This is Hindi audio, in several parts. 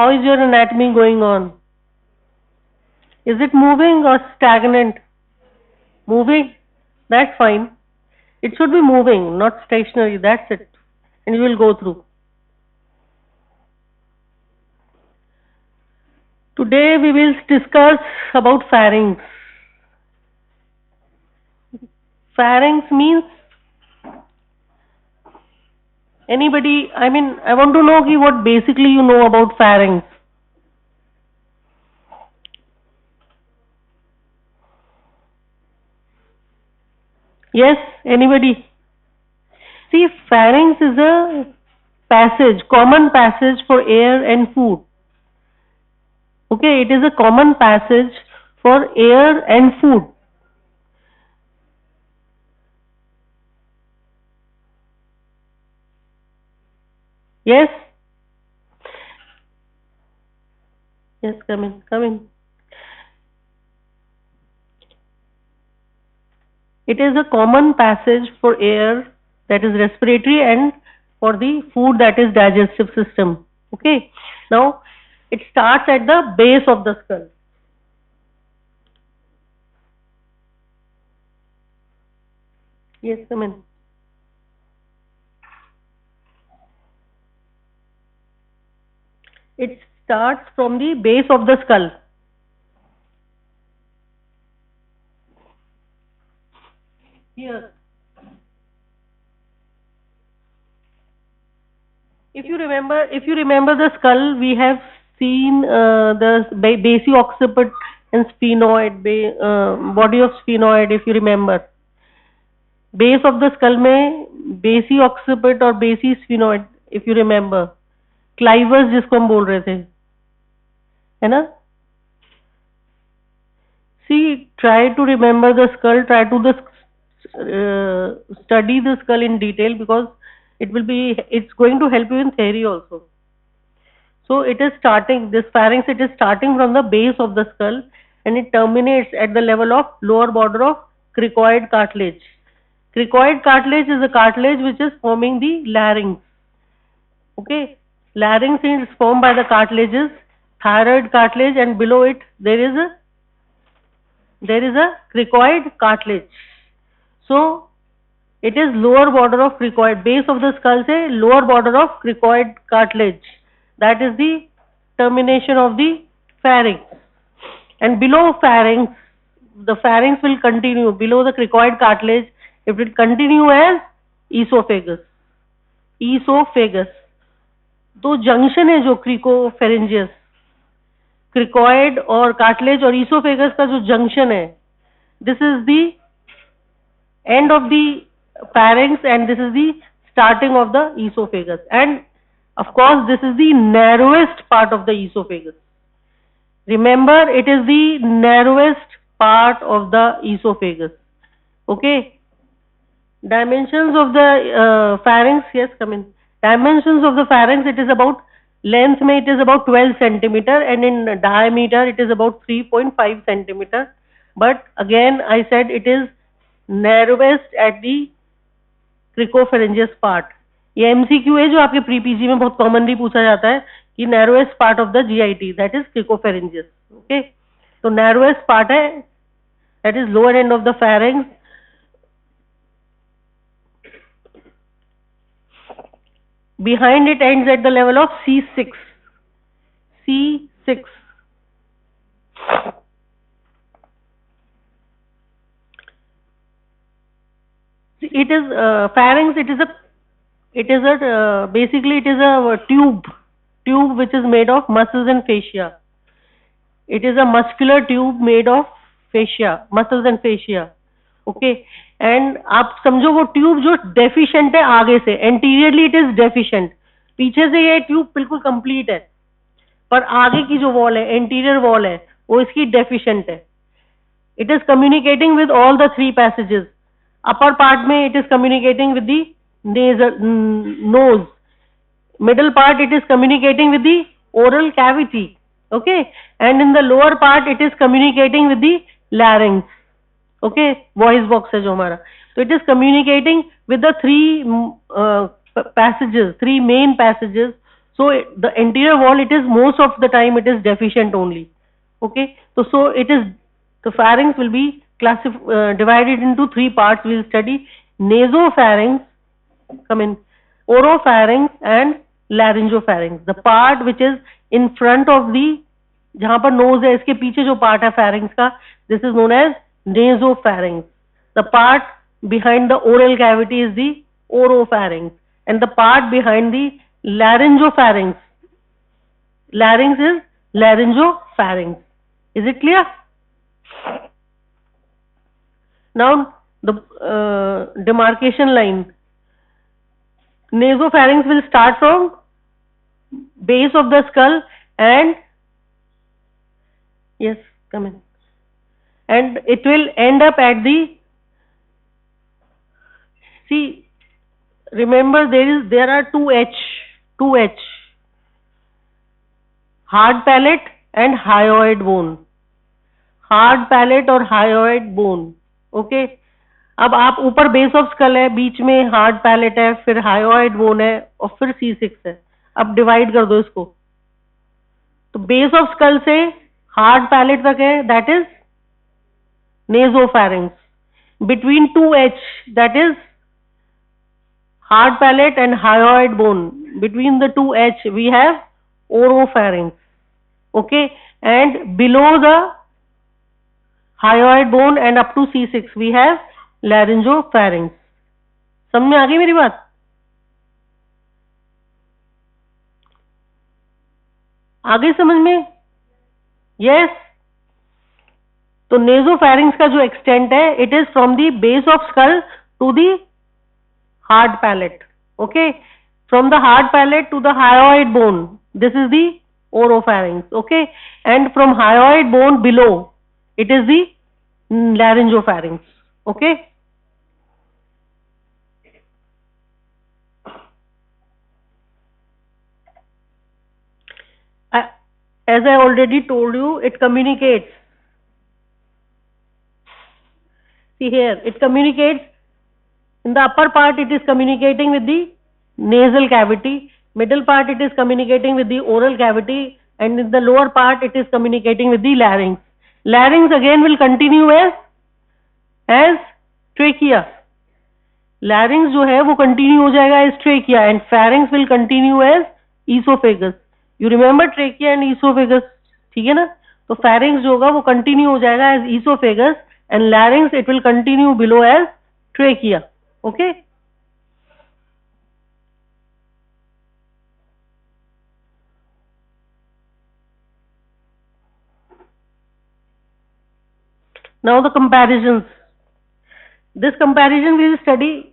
How is your anatomy going on? Is it moving or stagnant? Moving? That's fine. It should be moving, not stationary. That's it. And you will go through. Today we will discuss about pharynx. Pharynx means anybody, I want to know what basically you know about pharynx. Yes, anybody? See, pharynx is a passage, common passage for air and food. Okay, it is a common passage for air and food. Yes? Yes, come in, come in. It is a common passage for air, that is respiratory, and for the food, that is digestive system. Okay. Now, it starts at the base of the skull. Yes, come in. It starts from the base of the skull. Here. If you remember the skull, we have seen the basiocciput and sphenoid, body of sphenoid. If you remember, base of the skull में basiocciput और basisphenoid. If you remember, clivus जिसको हम बोल रहे थे, है ना? See, try to remember the skull. Try to study the skull in detail, because it's going to help you in theory also. So it is starting, this pharynx, it is starting from the base of the skull, and it terminates at the level of lower border of cricoid cartilage. Cricoid cartilage is a cartilage which is forming the larynx. Okay, larynx is formed by the cartilages, thyroid cartilage, and below it there is a cricoid cartilage. So it is lower border of cricoid, base of the skull say lower border of cricoid cartilage. That is the termination of the pharynx. And below pharynx, the pharynx will continue below the cricoid cartilage. It will continue as esophagus. Esophagus. तो जंक्शन है जो क्रिकोफेरेंजियस, क्रिकॉइड और कार्टिलेज और ईसोफेगस का जो जंक्शन है, this is the end of the pharynx and this is the starting of the esophagus, and of course this is the narrowest part of the esophagus. Remember, it is the narrowest part of the esophagus. Okay, dimensions of the pharynx. Yes, come in. Dimensions of the pharynx, it is about length में it is about 12 centimeter, and in diameter it is about 3.5 centimeter. But again I said it is narrowest at the cricopharyngeus part. ये एमसीक्यू है जो आपके प्री पीजी में बहुत कॉमनली पूछा जाता है कि narrowest part of the GIT, that is cricopharyngeus. Okay, तो नैरोएस्ट पार्ट है, that is lower end of the pharynx. Behind it ends at the level of C6. C6. It is pharynx. Basically it is a tube which is made of muscles and fascia. It is a muscular tube made of fascia, muscles and fascia. Okay, and आप समझो वो ट्यूब जो डेफिशिएंट है आगे से, एंटीरियरली इट इज डेफिशिएंट, पीछे से ये ट्यूब बिल्कुल कंप्लीट है, पर आगे की जो वॉल है, एंटीरियर वॉल है, वो इसकी डेफिशिएंट है. It is communicating with all the three passages. Upper part में it is communicating with the nose, middle part it is communicating with the oral cavity, okay, and in the lower part it is communicating with the larynx. Okay, voice box है जो हमारा, तो it is communicating with the three passages, three main passages. So the anterior wall, it is most of the time it is deficient only. Okay, so it is, the pharynx will be divided into three parts. We will study nasopharynx, come in, oropharynx and laryngopharynx. The part which is in front of the, जहाँ पर nose है, इसके पीछे जो part है pharynx का, this is known as nasopharynx. The part behind the oral cavity is the oropharynx, and the part behind the laryngopharynx, larynx is laryngopharynx. Is it clear? Now the demarcation line. Nasopharynx will start from base of the skull and, yes, come in, and it will end up at the, see, remember there are two H, hard palate and hyoid bone, hard palate और hyoid bone. ओके, अब आप ऊपर बेस ऑफ स्कल है, बीच में हार्ड पैलेट है, फिर हायोइड बोन है और फिर C6 है. अब डिवाइड कर दो इसको. तो बेस ऑफ स्कल से हार्ड पैलेट तक है, that is nasopharynx. Between 2H, that is hard palate and hyoid bone. Between the 2H we have oropharynx. Okay, and below the hyoid bone and up to C6 we have laryngopharynx. समझ में आ गई मेरी बात? आ गई समझ में? यस. तो नेजोफैरिंक्स का जो एक्सटेंट है, it is from the base of skull to the hard palate. Okay, from the hard palate to the hyoid bone, this is the oropharynx. Okay, and from hyoid bone below, it is the laryngopharynx. Okay, as I already told you, it communicates. See here, it communicates. In the upper part it is communicating with the nasal cavity, middle part it is communicating with the oral cavity, and in the lower part it is communicating with the larynx. Larynx again will continue as trachea. Larynx जो है वो continue हो जाएगा as trachea, and pharynx will continue as esophagus. You remember trachea and esophagus, ठीक है ना? तो pharynx जो होगा वो continue हो जाएगा as esophagus, and larynx it will continue below as trachea. Okay? Now the comparisons. This comparison we will study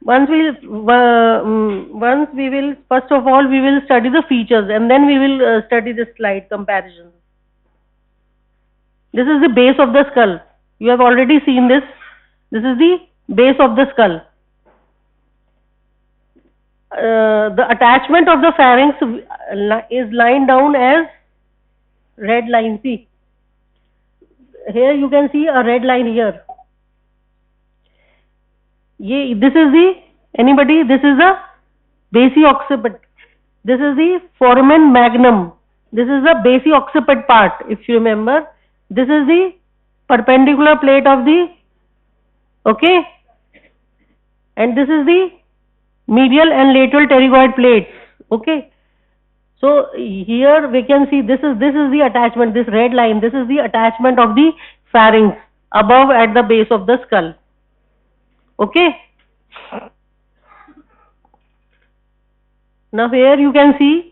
once we will, first of all we will study the features, and then we will study the slide comparison. This is the base of the skull. You have already seen this. This is the base of the skull. The attachment of the pharynx is lined down as red line. See, here you can see a red line here. This is the, anybody, this is the basi-occiput. This is the foramen magnum. This is the basi-occiput part, if you remember. This is the perpendicular plate of the, okay, and this is the medial and lateral pterygoid plates. Okay, so here we can see this is the attachment, this red line, this is the attachment of the pharynx above at the base of the skull. Okay, now here you can see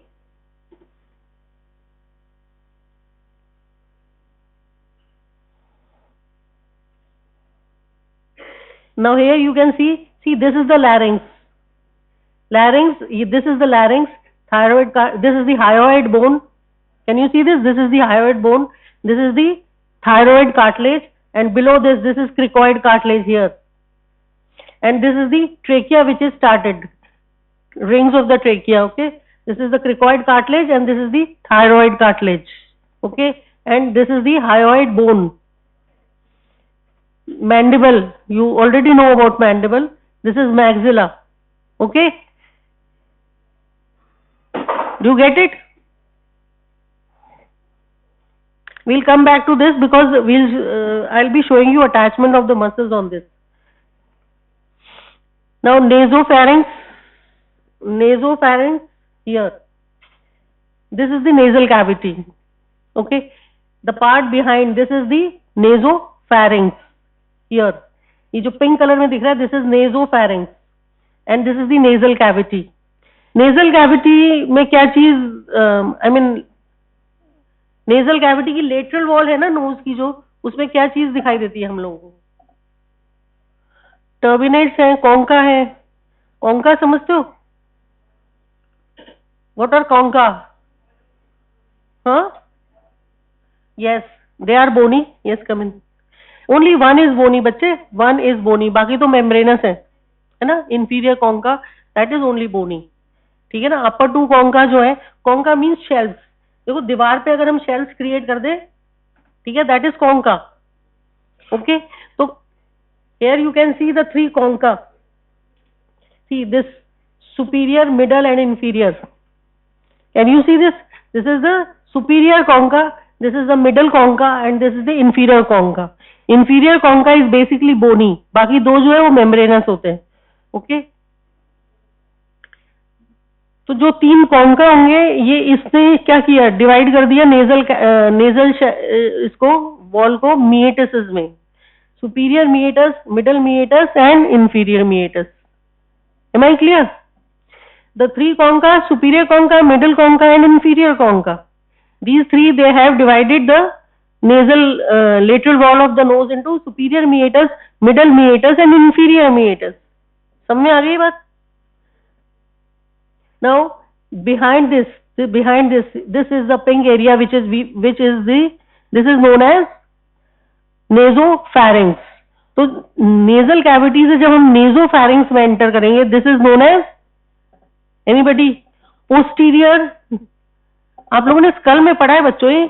this is the larynx. This is the larynx, thyroid, this is the hyoid bone. Can you see this? This is the hyoid bone, this is the thyroid cartilage, and below this is cricoid cartilage here. And this is the trachea which is started, rings of the trachea. Okay, this is the cricoid cartilage and this is the thyroid cartilage. Okay, and this is the hyoid bone. Mandible, you already know about mandible. This is maxilla. Okay, Do you get it? We'll come back to this because I'll be showing you attachment of the muscles on this. Now nasopharynx here. This is the nasal cavity. Okay, the part behind this is the nasopharynx here. ये जो पिंक कलर में दिख रहा है, this is nasopharynx and this is the nasal cavity. Nasal cavity में क्या चीज, I mean नेजल कैविटी की लेटरल वॉल है ना नोज की, जो उसमें क्या चीज दिखाई देती है हम लोगों को? टर्बिनेट्स है, कॉन्का है. कॉन्का समझते हो? What are concha? हाँ, yes, they are bony. Yes, come in. Only one is bony बच्चे, वन इज बोनी, बाकी तो मेम्ब्रेनस है ना. Inferior concha that is only bony. ठीक है ना. अपर टू कॉन्का जो है, कॉन्का मीन्स शेल्स. देखो दीवार पे अगर हम शेल्स क्रिएट कर दे, ठीक है, दैट इज कॉन्का. ओके, तो here you can see the three concha. See this superior, middle and inferior. Can you see this? This is the superior concha, this is the middle concha and this is the inferior concha. Inferior concha is basically bony, बाकी दो जो है वो मेम्ब्रेनस होते हैं. ओके, तो जो तीन कॉन्का होंगे, ये इसने क्या किया, डिवाइड कर दिया नेजल इसको वॉल को मिएटस में. Superior meatus, middle meatus and inferior meatus. Am I clear? The three concha, superior concha, middle concha and inferior concha, these three they have divided the nasal lateral wall of the nose into superior meatus, middle meatus and inferior meatus. समझ में आ गई बात? Now behind this, this is the pink area which is known as nasopharynx. तो nasal cavity से जब हम nasopharynx में enter करेंगे, this is known as anybody posterior. आप लोगों ने स्कल में पढ़ा है बच्चों ये?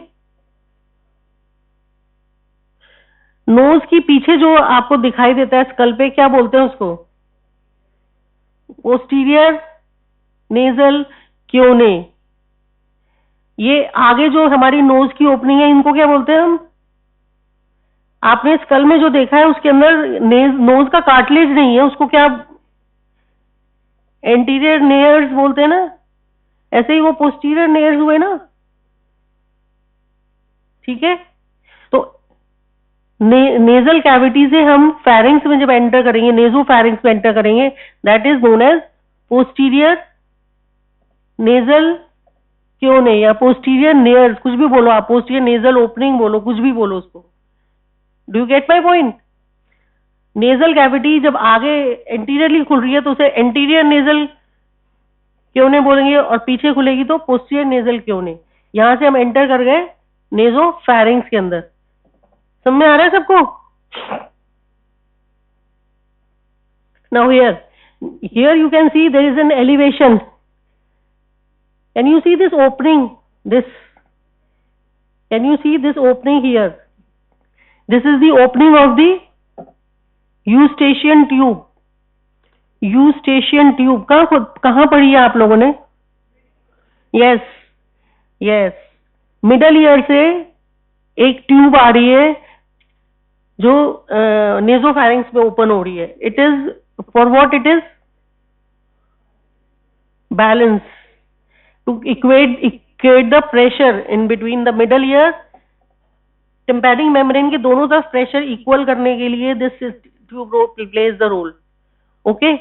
नोज की पीछे जो आपको दिखाई देता है स्कल पे, क्या बोलते हैं उसको? Posterior nasal choanae. ये आगे जो हमारी नोज की ओपनिंग है, इनको क्या बोलते हैं हम? आपने स्कल में जो देखा है उसके अंदर नोज का कार्टिलेज नहीं है, उसको क्या एंटीरियर नेयर्स बोलते हैं ना. ऐसे ही वो पोस्टीरियर नेयर्स हुए ना. ठीक है, तो नेजल कैविटी से हम फेरिंग्स में जब एंटर करेंगे, नेजोफेरिंग्स में एंटर करेंगे, that is known as posterior nasal choanae या पोस्टीरियर नेयर्स. कुछ भी बोलो आप, पोस्टीरियर नेजल ओपनिंग बोलो, कुछ भी बोलो उसको. Do you get my point? Nasal cavity जब आगे एंटीरियरली खुल रही है तो उसे एंटीरियर नेजल क्योने बोलेंगे, और पीछे खुलेगी तो पोस्टीरियर नेजल क्योने. यहां से हम एंटर कर गए नेजोफेरिंग्स के अंदर. समझ में आ रहा है सबको? Now here you can see there is an elevation. Can you see this opening? Can you see this opening here? This is the opening of the eustachian tube. Eustachian tube कहाँ पढ़ी है आप लोगों ने? यस, मिडल ईयर से एक ट्यूब आ रही है जो नेजोफेरिंग्स में ओपन हो रही है. It is for what? It is balance, to equate the pressure in between the middle ear. Tympanic membrane के दोनों तरफ प्रेशर इक्वल करने के लिए this tube plays the role. Okay,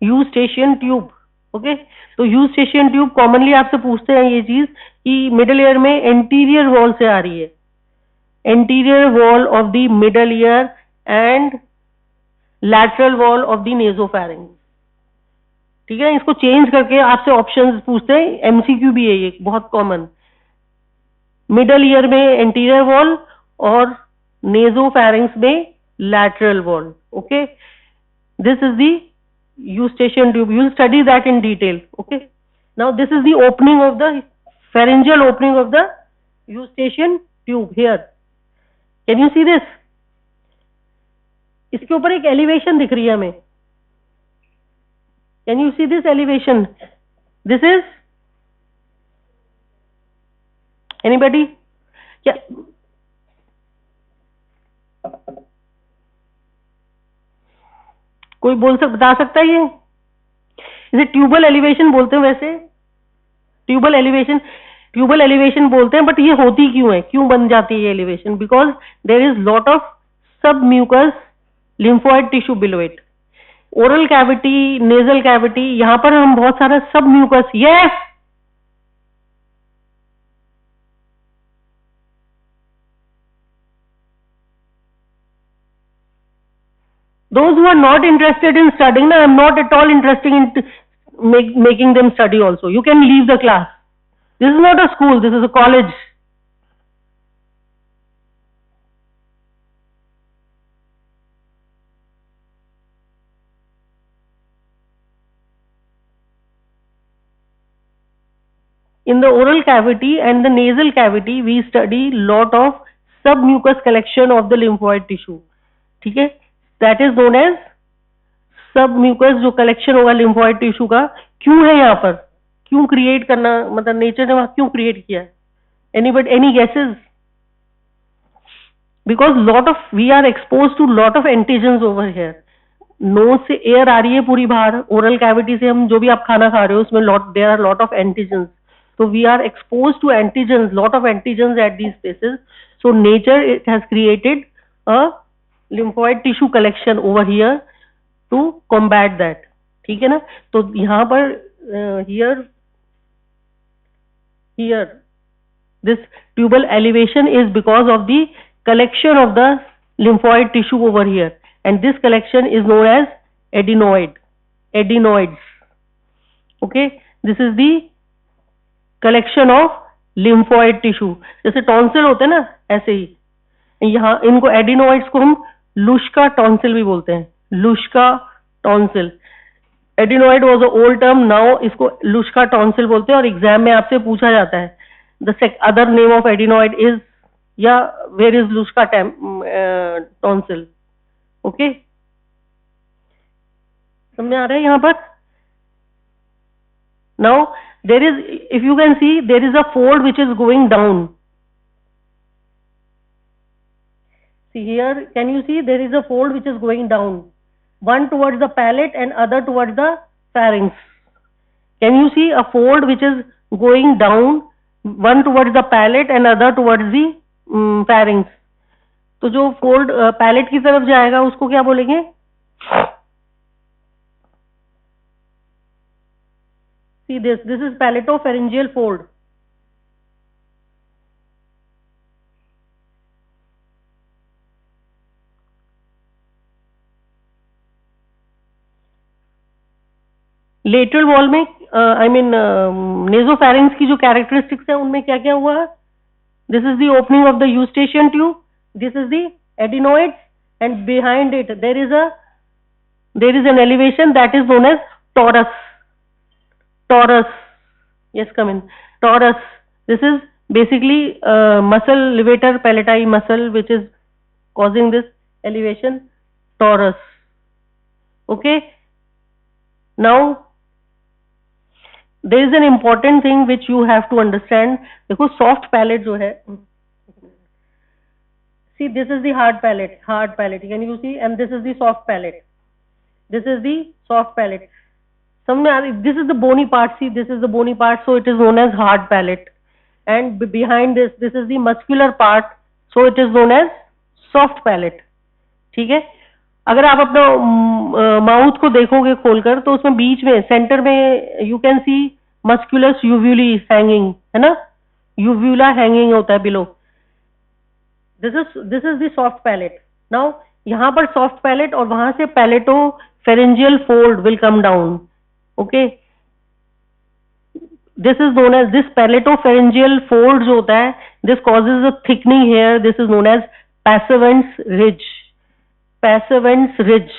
Eustachian tube. Okay, तो यूस्टेशियन ट्यूब कॉमनली आपसे पूछते हैं ये चीज कि मिडल ईयर में एंटीरियर वॉल से आ रही है. Anterior wall of the middle ear and lateral wall of the नेजोफेरिंक्स. ठीक है, इसको चेंज करके आपसे ऑप्शंस पूछते हैं. एमसीक्यू भी है ये, बहुत कॉमन. मिडल ईयर में एंटीरियर वॉल और नेजोफेरिंक्स में lateral wall. Okay, this is the eustachian tube. You will study that in detail. Okay, now this is the opening of the pharyngeal opening of the eustachian tube here. Can you see this? इसके ऊपर एक एलिवेशन दिख रही है हमें. Can you see this elevation? This is anybody? क्या कोई बता सकता है? ये इसे ट्यूबल एलिवेशन बोलते हैं वैसे, ट्यूबल एलिवेशन बोलते हैं, बट ये होती क्यों है, क्यों बन जाती है ये elevation? Because there is lot of sub mucous lymphoid tissue below it. Oral cavity, nasal cavity, यहां पर हम बहुत सारा sub mucous, yes those who are not interested in studying, I am not at all interested in making them study also. You can leave the class. This is not a school, this is a college. In the oral cavity and the nasal cavity, we study lot of submucous collection of the lymphoid tissue. ठीक है, that is known as submucous. जो कलेक्शन होगा लिम्फोइड टिश्यू का, क्यों है यहाँ पर, क्यों क्रिएट करना, मतलब नेचर ने वहां क्यों क्रिएट किया? Anybody, any guesses? Because lot of we are expose to lot of antigens over here. Nose से एयर आ रही है पूरी बाहर, ओरल कैविटी से हम जो भी आप खाना खा रहे हो उसमें there are lot of antigens. So we are exposed to antigens, lot of antigens at these places. So nature it has created a lymphoid tissue collection over here to combat that. ठीक है ना? तो यहाँ पर here this tubal elevation is because of the collection of the lymphoid tissue over here, and this collection is known as adenoids. Okay, this is the collection of lymphoid tissue. जैसे टॉन्सिल होते हैं ना, ऐसे ही यहाँ इनको एडिनोइड्स को हम लुश्का टॉन्सिल भी बोलते हैं. Luschka tonsil, adenoid was a old term, now इसको लुश्का टॉन्सिल बोलते हैं. और एग्जाम में आपसे पूछा जाता है the other name of adenoid is, या where is Luschka tonsil. Okay, समझ आ रहा है? यहाँ पर now there is, if you can see, there is a fold which is going down. See here, can you see there is a fold which is going down, one towards the palate and other towards the pharynx. Can you see a fold which is going down, one towards the palate and other towards the pharynx? तो जो फोल्ड पैलेट की तरफ जाएगा उसको क्या बोलेंगे? See this is palatopharyngeal fold. Lateral wall में आई मीन नेजोफैरिंग्स की जो कैरेक्टरिस्टिक्स है उनमें क्या क्या हुआ? This is the opening of the Eustachian tube, this is the adenoid, and behind it there is an elevation that is known as torus. Yes, come in. Torus. This is basically muscle, levator palati muscle, which is causing this elevation. Torus. Okay. Now there is an important thing which you have to understand. देखो soft palate जो है, see this is the hard palate. Can you see? And this is the soft palate. This is the soft palate. This is the bony part. See, this is the bony part, so it is known as hard palate. And behind this is the muscular part, so it is known as soft palate. ठीक है? अगर आप अपना माउथ को देखोगे खोलकर तो उसमें बीच में सेंटर में you can see musculus uvulae hanging, है ना? यूव्यूला हैंगिंग होता है below. This is the soft palate. Now यहाँ पर सॉफ्ट पैलेट और वहां से palatopharyngeal fold will come down. Okay, this is known as, this palatopharyngeal fold जो होता है, this causes a thickening here. This is known as Passavant's ridge. Passavant's ridge.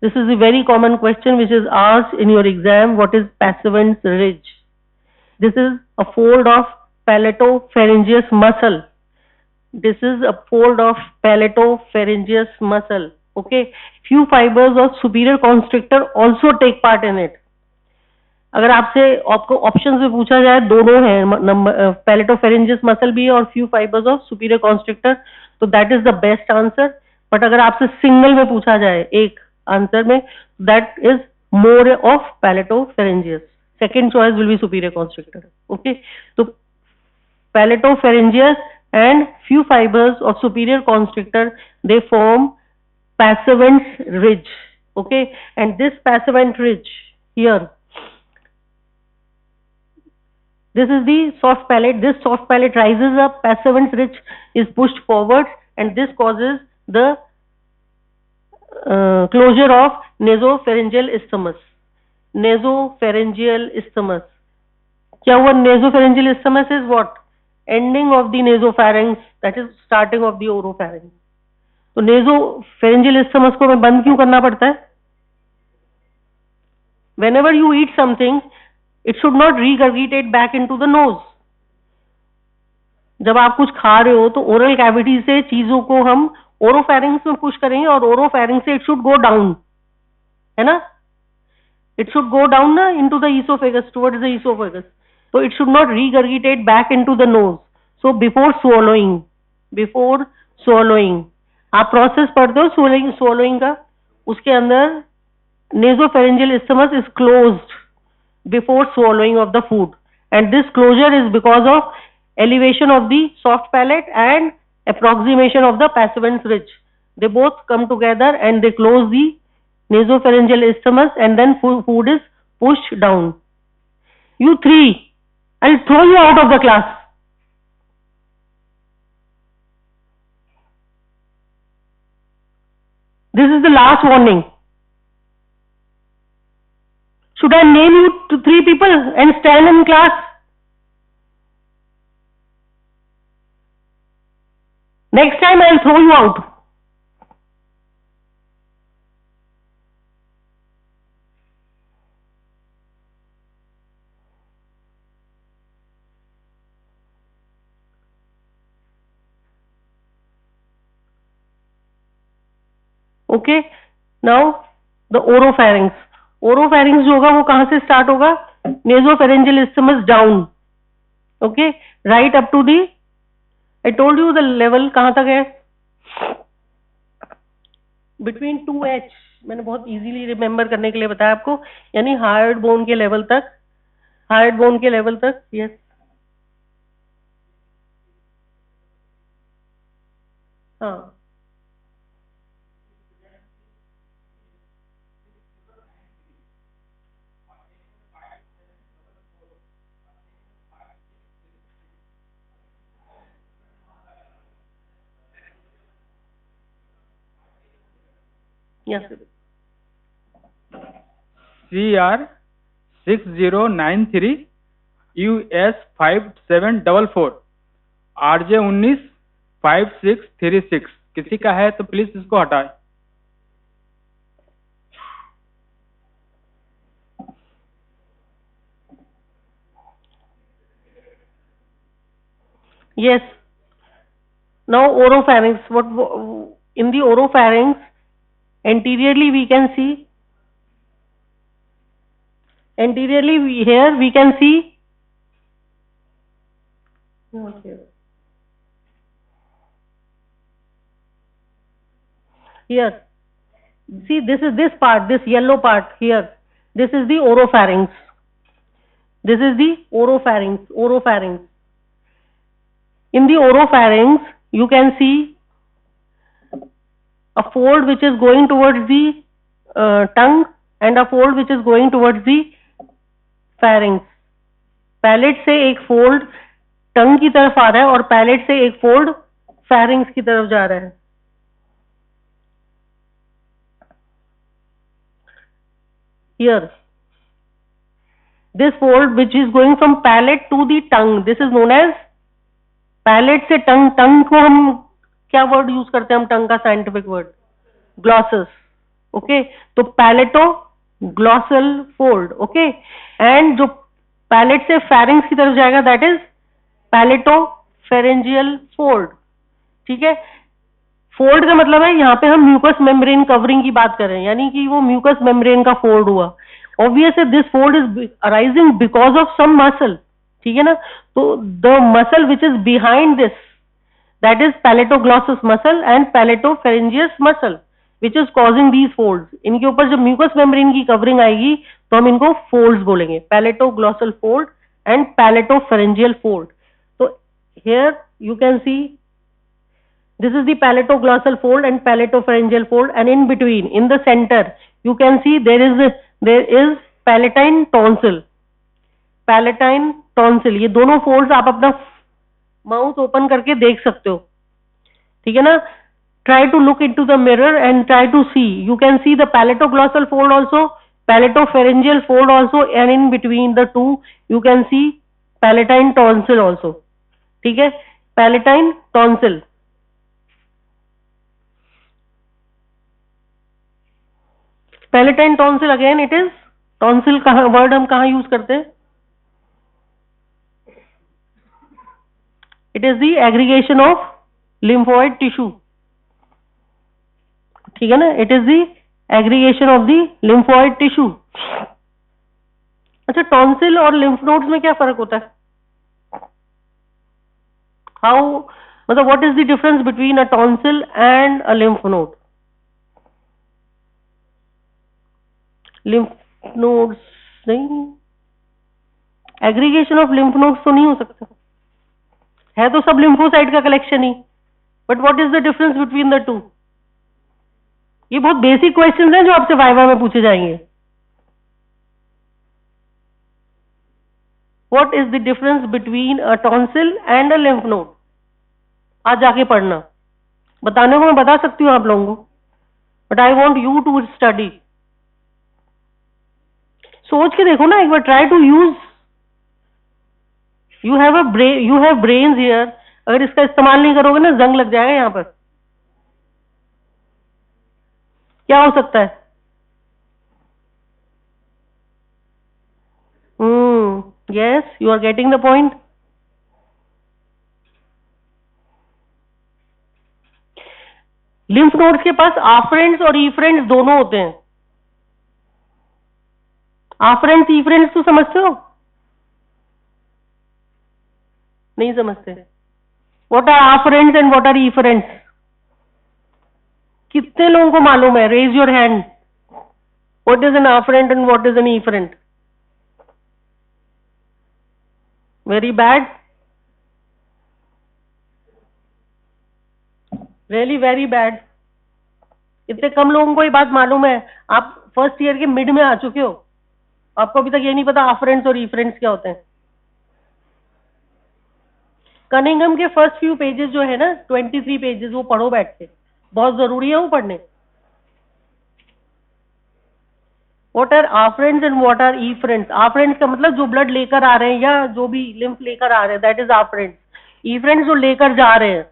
This is a very common question which is asked in your exam. What is Passavant's ridge? This is a fold of palatopharyngeus muscle. This is a fold of palatopharyngeus muscle. Okay, few fibers of superior constrictor also take part in it. अगर आपसे आपको ऑप्शंस में पूछा जाए, दोनों है नंबर, पैलेटोफेरेंजियस मसल भी है और few fibres of superior constrictor, तो that is the best answer. But अगर आपसे सिंगल में पूछा जाए एक आंसर में, that is more of palatopharyngeus. Second choice will be superior constrictor. Okay, तो palatopharyngeus and few fibers of superior constrictor, they form passavant ridge. Okay, and this passavant ridge here, this is the soft palate. This soft palate rises up, passavant ridge is pushed forward, and this causes the closure of nasopharyngeal isthmus. Nasopharyngeal isthmus. क्या हुआ? Nasopharyngeal isthmus is what? Ending of the nasopharynx, that is starting of the oropharynx. तो nasopharyngeal isthmus को मैं बंद क्यों करना पड़ता है? Whenever you eat something, it should not regurgitate back into the nose. जब आप कुछ खा रहे हो तो ओरल कैविटी से चीजों को हम ओरोफैरिंक्स में पुश करेंगे और ओरोफैरिंक्स से इट शुड गो डाउन, है ना? इट शुड गो डाउन ना into the oesophagus, towards the oesophagus. So it should not regurgitate back into the nose. So before swallowing, आप प्रोसेस पढ़ते हो swallowing का, उसके अंदर nasopharyngeal isthmus is closed before swallowing of the food, and this closure is because of elevation of the soft palate and approximation of the passavant ridge. They both come together and they close the nasopharyngeal isthmus, and then food is pushed down. You three, I'll throw you out of the class. This is the last warning. Should I name you to 3 people and stand in class? Next time I'll throw you out. Okay, now the oropharynx. Oropharynx जो होगा वो कहां से स्टार्ट होगा? Nasopharyngeal isthmus down. Okay, right up to the, I told you the level कहां तक है? Between 2H. मैंने बहुत इजीली रिमेम्बर करने के लिए बताया आपको, यानी हार्ड बोन के लेवल तक, हार्ड बोन के लेवल तक. यस, हाँ, यस. CR 6093 US 5744 RJ 19 5636. किसी का है तो प्लीज इसको हटाए. Yes. Now oropharynx. What in the oropharynx? Anteriorly we can see. Anteriorly here we can see. Okay. Here. See, this is this part, this yellow part here. This is the oropharynx. This is the oropharynx. Oropharynx. In the oropharynx, you can see a fold which is going towards the tongue and a fold which is going towards the pharynx. Palate से एक फोल्ड टंग की तरफ आ रहा है और पैलेट से एक फोल्ड pharynx की तरफ जा रहा है. Here, this fold which is going from palate to the tongue, this is known as palate से टंग. टंग को हम क्या वर्ड यूज करते हैं? हम टंग का साइंटिफिक वर्ड ग्लॉसस. ओके, तो पैलेटो ग्लॉसल फोल्ड. ओके, एंड जो पैलेट से फेरिंग्स की तरफ जाएगा दैट इज पैलेटो फेरेंजियल फोल्ड. ठीक है, फोल्ड का मतलब है यहाँ पे हम म्यूकस मेम्ब्रेन कवरिंग की बात कर रहे हैं, यानी कि वो म्यूकस मेम्ब्रेन का फोल्ड हुआ. Obviously this fold is arising because of some muscle, ठीक है ना. तो the muscle which is behind this, that is palatoglossus muscle and palatopharyngeus muscle, which is causing these folds. इनके ऊपर जब mucous membrane की covering आएगी तो हम इनको folds बोलेंगे, palatoglossal fold and palatopharyngeal fold. So here you can see this is the palatoglossal fold and palatopharyngeal fold, and in between, in the center, you can see there is palatine tonsil. Palatine tonsil, ये दोनों folds आप अपना माउथ ओपन करके देख सकते हो, ठीक है ना. Try to look into the mirror and try to see. You can see the palatoglossal fold also, palatopharyngeal fold also, and in between the two you can see palatine tonsil also. ठीक है, palatine tonsil. Palatine tonsil again it is tonsil का वर्ड हम कहाँ यूज करते हैं? It is the aggregation of lymphoid tissue. ठीक है ना, it is the aggregation of the lymphoid tissue. अच्छा, टॉन्सिल और लिम्फ नोड्स में क्या फर्क होता है? हाउ, मतलब what is the difference between a tonsil and a lymph node? Lymph nodes नहीं, एग्रीगेशन ऑफ लिम्फ नोड्स तो नहीं हो सकता है, तो सब लिम्फोसाइट का collection he. But what is the difference between the two? ये बहुत बेसिक क्वेश्चंस हैं जो आपसे वाइवा में पूछे जाएंगे. What is the difference between a tonsil and a lymph node? आज जाके पढ़ना. बताने को मैं बता सकती हूँ आप लोगों को, but I want you to study. सोच के देखो ना एक बार, try to use. You have brains here. अगर इसका इस्तेमाल नहीं करोगे ना, जंग लग जाएगा यहाँ पर. क्या हो सकता है? Yes, you are getting the point. Lymph nodes के पास आफरेंट्स और ईफरेंट्स दोनों होते हैं. आफरेंट्स ईफरेंट्स तो समझते हो? नहीं समझते. What are afferents and what are efferents? कितने लोगों को मालूम है? Raise your hand. What is an afferent and what is an efferent? Very bad, really very bad. इतने कम लोगों को ये बात मालूम है. आप फर्स्ट ईयर के मिड में आ चुके हो, आपको अभी तक ये नहीं पता आफरेंट्स और ईफरेंट्स क्या होते हैं. कनिंघम के फर्स्ट फ्यू पेजेस जो है ना, 23 पेजेस, वो पढ़ो बैठ के, बहुत जरूरी है वो पढ़ने. What are afferents and what are efferents? Afferents का मतलब जो ब्लड लेकर आ रहे हैं या जो भी लिम्फ लेकर आ रहे हैं, दैट इज आफरेंट्स. ईफरेंट्स जो लेकर जा रहे हैं,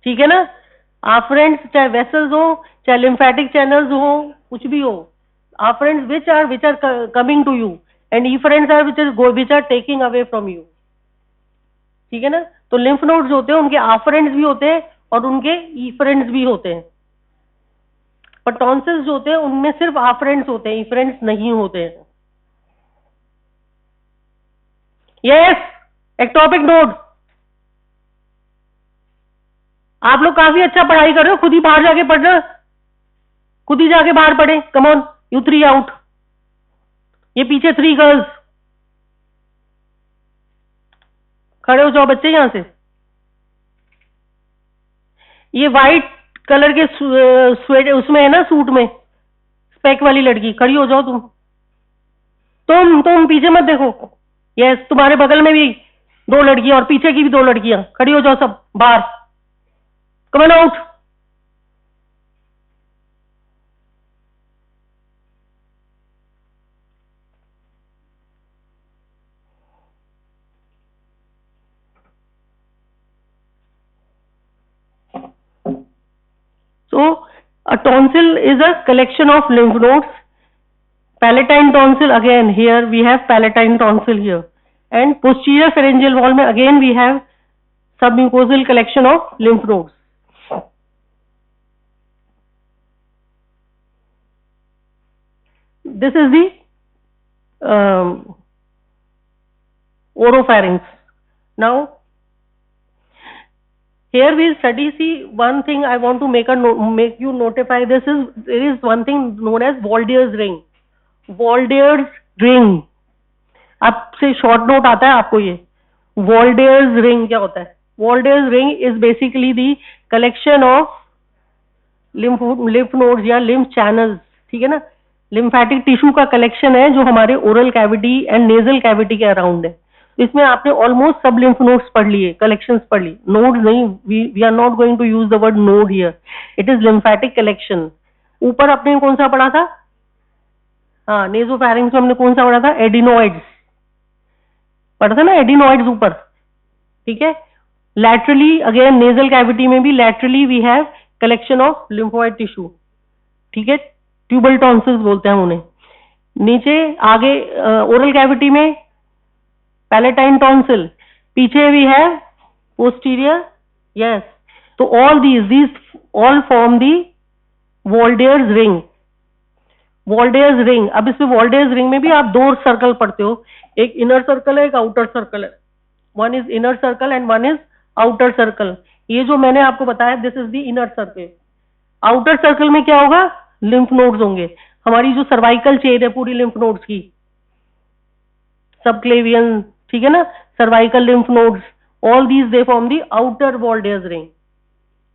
ठीक है ना. आफरेंट्स चाहे वेसल्स हो, चाहे लिम्फेटिक चैनल्स हो, कुछ भी हो. Afferents which are coming to you, and efferents are which are taking away from you. ठीक है ना. तो लिम्फ नोड्स होते हैं, उनके आफरेंट्स भी होते हैं और उनके ईफरेंट्स भी होते हैं. पर टॉन्सिल्स जो होते हैं उनमें सिर्फ आफरेंट्स होते हैं, ईफरेंट्स नहीं होते हैं. Yes, ectopic node. आप लोग काफी अच्छा पढ़ाई कर रहे हो, खुद ही बाहर जाके पढ़ना, खुद ही जाके बाहर पढ़े. Come on, you 3 out. ये पीछे 3 गर्ल्स खड़े हो जाओ बच्चे यहां से. ये वाइट कलर के स्वेट उसमें है ना, सूट में स्पेक वाली लड़की, खड़ी हो जाओ. तुम पीछे मत देखो. यस, तुम्हारे बगल में भी 2 लड़कियां और पीछे की भी 2 लड़कियां, खड़ी हो जाओ सब बाहर. Come on out. So a tonsil is a collection of lymph nodes. Palatine tonsil, again here we have palatine tonsil here, and posterior pharyngeal wall में again we have submucosal collection of lymph nodes. So a tonsil is a collection of lymph nodes. Palatine tonsil, again here we have submucosal collection of lymph nodes. Posterior pharyngeal wall में again we have submucosal collection of lymph nodes. this is the oropharynx. Now, here we study, see, one thing I want to make you notify this is, there is one thing known as Waldeyer's ring. Waldeyer's ring. आपसे शॉर्ट नोट आता है आपको ये. Waldeyer's ring क्या होता है? Waldeyer's ring is basically the collection of lymph nodes या lymph channels, ठीक है ना. लिम्फेटिक टिश्यू का कलेक्शन है जो हमारे oral cavity and nasal cavity के अराउंड है. इसमें आपने ऑलमोस्ट सब लिम्फ नोड्स पढ़ लिए, कलेक्शंस पढ़ ली. नोड्स नहीं, we are not going to use the word node here. It is lymphatic collection. ऊपर आपने कौन सा पढ़ा था? हाँ, नेजोफैरिंक्स में हमने कौन सा पढ़ा था? एडिनोइड्स पढ़ा था ना, एडिनोइड्स ऊपर, ठीक है. लैटरली अगेन नेजल कैविटी में भी laterally we have collection of lymphoid tissue, ठीक है. ट्यूबल टॉन्सिल्स बोलते हैं उन्हें. नीचे आगे ओरल कैविटी में पैलेटाइन टॉन्सिल, पीछे वी हैव पोस्टीरियर, यस. तो all these all form the Waldeyer's ring. Waldeyer's ring. अब इसमें वॉल्डेयर्स रिंग में भी आप दो सर्कल पढ़ते हो, एक इनर सर्कल है, एक आउटर सर्कल है. One is inner circle and one is outer circle. ये जो मैंने आपको बताया, this is the inner circle. Outer circle में क्या होगा? लिम्फ नोड्स होंगे. हमारी जो सर्वाइकल चेन है पूरी लिम्फ नोड्स की, सबक्लेवियन, ठीक है ना, cervical lymph nodes, all these they form the outer Waldeyer's ring.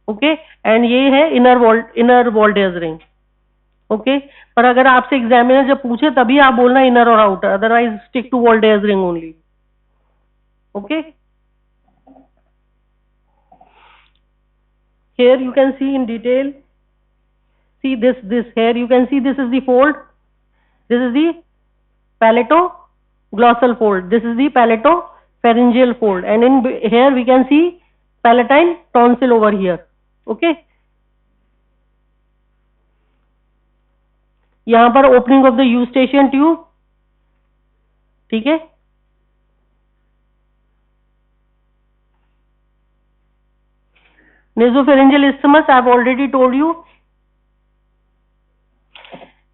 Okay, and ये है इनर वॉल्डेयर्स रिंग. ओके, पर अगर आपसे एग्जामिनर जब पूछे तभी आप बोलना इनर और outer, otherwise stick to Waldeyer's ring only. Okay, here you can see in detail. See this here you can see this is the fold, this is the palatoglossal fold, this is the palatopharyngeal fold, and in here we can see palatine tonsil over here. Okay, यहाँ पर opening of the eustachian tube, ठीक है. Nasopharyngeal isthmus I have already told you.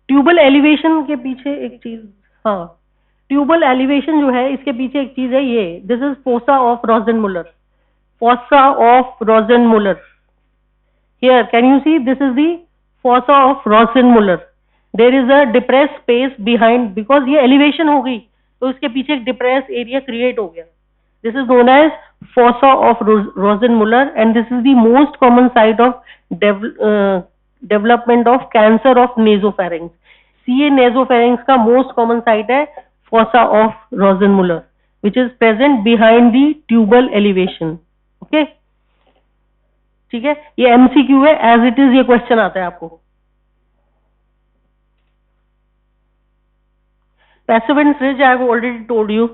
Tubal elevation के पीछे एक चीज, हाँ, ट्यूबल एलिवेशन जो है इसके पीछे एक चीज है ये, this is fossa of Rosenmuller. Fossa of Rosenmuller. Here can you see, this is the fossa of Rosenmuller. There is a depress space behind, because ये एलिवेशन हो गई तो इसके पीछे एक डिप्रेस एरिया क्रिएट हो गया. This is known as fossa of Rosenmuller, and this is the most common site of development of cancer of nasopharynx. CA nasopharynx का most common site है fossa of Rosenmuller, which is present behind the tubal elevation. Okay, ठीक है. ये MCQ है, as it is ये question आता है आपको. Passavant's ridge I have already told you.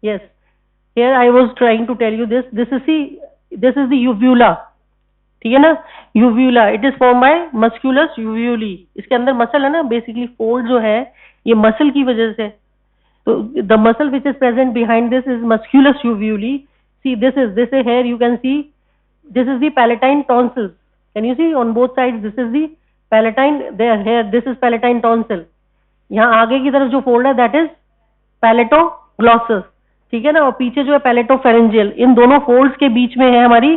Yes, here I was trying to tell you this. This is the uvula, ठीक है ना. uvula, it is formed by musculus uvuli. इसके अंदर मसल है ना, बेसिकली फोल्ड जो है ये मसल की वजह से. तो the muscle which is present behind this is musculus uvuli. See, this is here you can see, this is the palatine tonsils. Can you see on both sides? This is the palatine, there, here this is palatine tonsil. यहाँ आगे की तरफ जो फोल्ड है that is palatoglossus, ठीक है ना, और पीछे जो है पैलेटोफेरेंजियल. इन दोनों फोल्ड्स के बीच में है हमारी